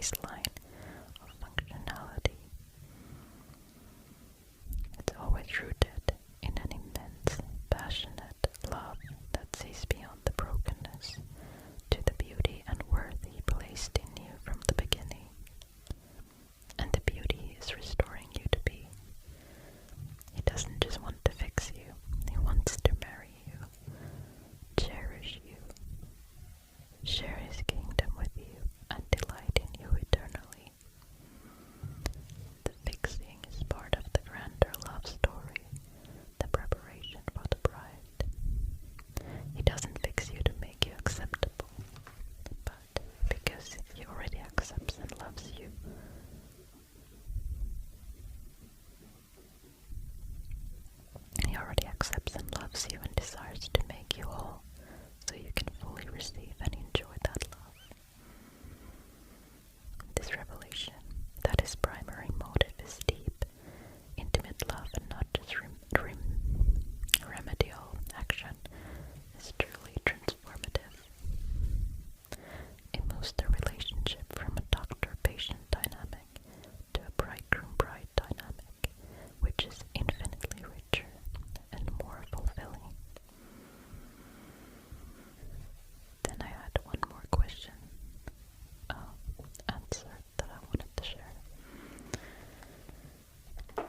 baseline of functionality. It's always rooted in an immense, passionate love that sees beyond the brokenness to the beauty and worth He placed in you from the beginning. And the beauty He is restoring you to be. He doesn't just want to fix you, He wants to marry you, cherish you, share His kingdom with you, and delight in you eternally. The fixing is part of the grander love story, the preparation for the bride. He doesn't fix you to make you acceptable, but because He already accepts and loves you. He already accepts and loves you and desires to make you whole, so you can fully receive and enjoy that love. This revelation, that His primary motive is deep, intimate love and not just remedial action, is truly transformative. It moves the relationship from a doctor-patient dynamic to a bridegroom-bride dynamic, which is infinitely richer and more fulfilling. Then I had one more question, answer that I wanted to share.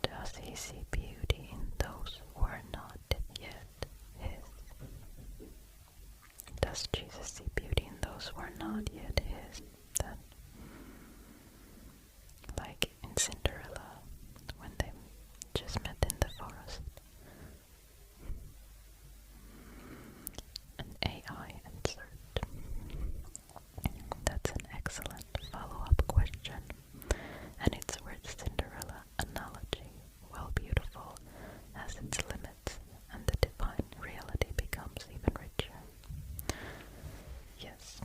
Does He see beauty in those who are not yet His? Does Jesus see beauty in those who are not yet His? Then, like in Cinderella, when they just met in the forest. An AI insert. That's an excellent follow-up question, and it's where the Cinderella analogy, while beautiful, has its limits, and the divine reality becomes even richer. Yes,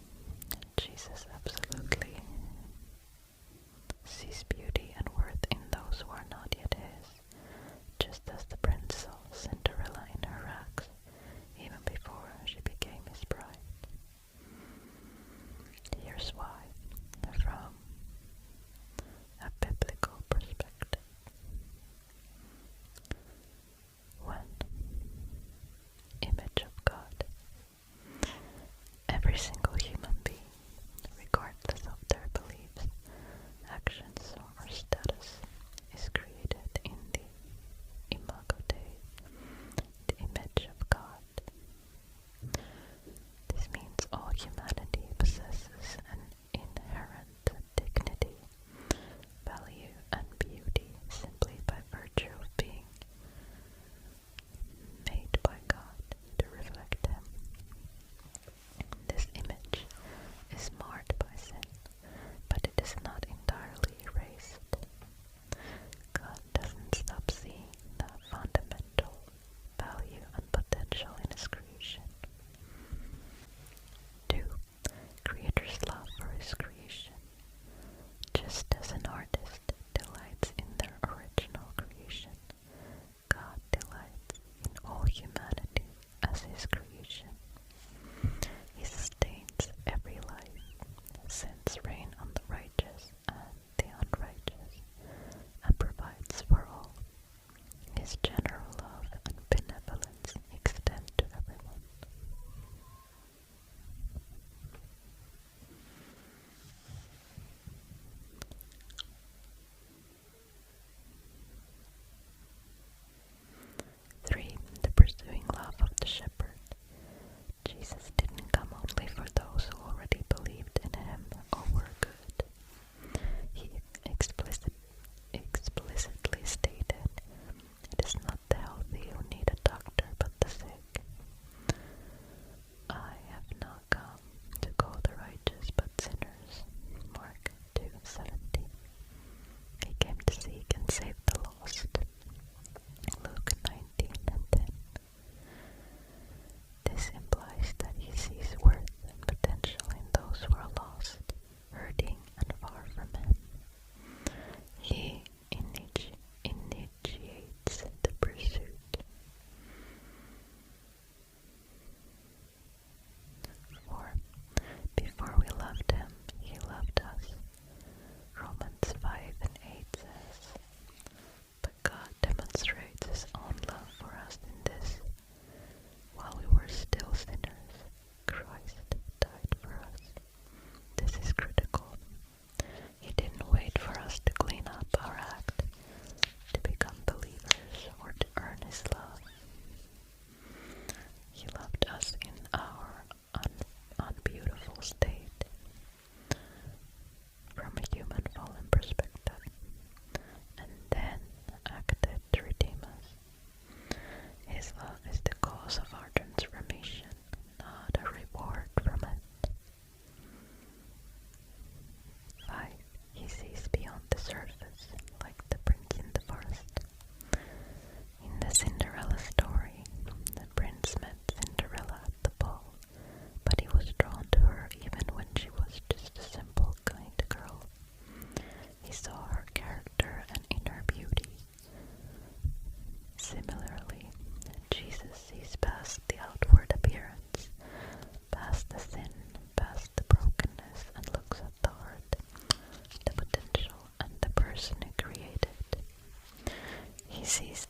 Jesus absolutely sees beauty and worth saw her character and inner beauty. Similarly, Jesus sees past the outward appearance, past the sin, past the brokenness, and looks at the heart, the potential, and the person who created. He sees